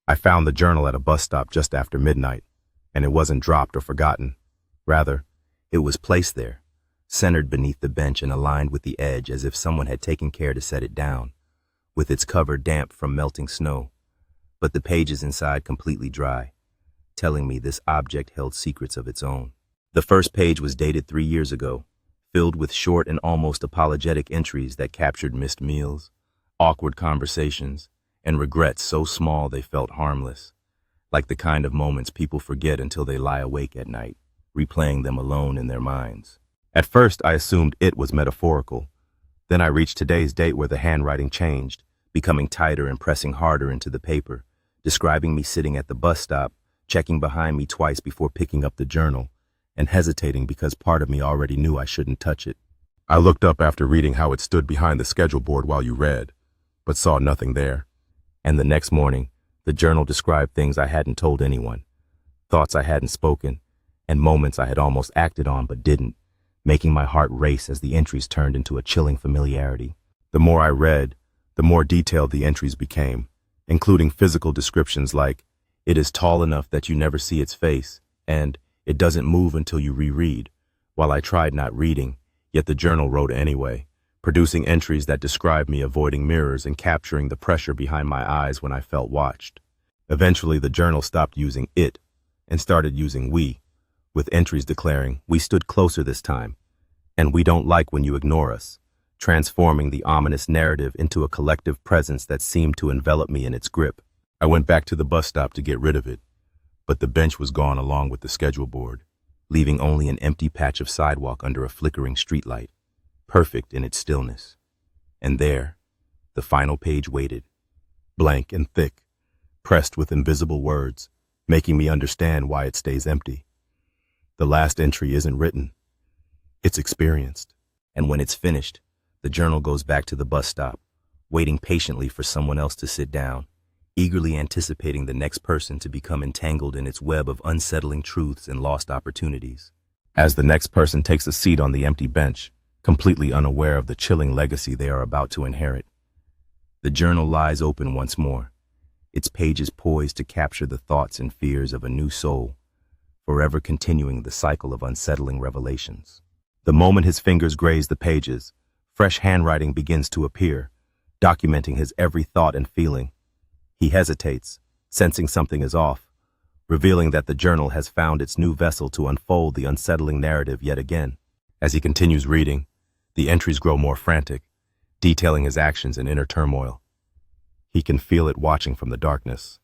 I found the journal at a bus stop just after midnight, and it wasn't dropped or forgotten. Rather, it was placed there, centered beneath the bench and aligned with the edge as if someone had taken care to set it down, with its cover damp from melting snow, but the pages inside completely dry, telling me this object held secrets of its own. The first page was dated 3 years ago, filled with short and almost apologetic entries that captured missed meals, awkward conversations, and regrets so small they felt harmless, like the kind of moments people forget until they lie awake at night, replaying them alone in their minds. At first, I assumed it was metaphorical. Then I reached today's date where the handwriting changed, becoming tighter and pressing harder into the paper, describing me sitting at the bus stop, checking behind me twice before picking up the journal, and hesitating because part of me already knew I shouldn't touch it. I looked up after reading how it stood behind the schedule board while you read, but saw nothing there. And the next morning, the journal described things I hadn't told anyone, thoughts I hadn't spoken, and moments I had almost acted on but didn't, making my heart race as the entries turned into a chilling familiarity. The more I read, the more detailed the entries became, including physical descriptions like, "It is tall enough that you never see its face," and "It doesn't move until you reread." While I tried not reading, yet the journal wrote anyway, producing entries that described me avoiding mirrors and capturing the pressure behind my eyes when I felt watched. Eventually, the journal stopped using it and started using we, with entries declaring, "We stood closer this time," and "We don't like when you ignore us," transforming the ominous narrative into a collective presence that seemed to envelop me in its grip. I went back to the bus stop to get rid of it, but the bench was gone along with the schedule board, leaving only an empty patch of sidewalk under a flickering streetlight, perfect in its stillness. And there, the final page waited, blank and thick, pressed with invisible words, making me understand why it stays empty. The last entry isn't written, it's experienced. And when it's finished, the journal goes back to the bus stop, waiting patiently for someone else to sit down, eagerly anticipating the next person to become entangled in its web of unsettling truths and lost opportunities. As the next person takes a seat on the empty bench, completely unaware of the chilling legacy they are about to inherit, the journal lies open once more, its pages poised to capture the thoughts and fears of a new soul, forever continuing the cycle of unsettling revelations. The moment his fingers graze the pages, fresh handwriting begins to appear, documenting his every thought and feeling. He hesitates, sensing something is off, revealing that the journal has found its new vessel to unfold the unsettling narrative yet again. As he continues reading, the entries grow more frantic, detailing his actions and inner turmoil. He can feel it watching from the darkness,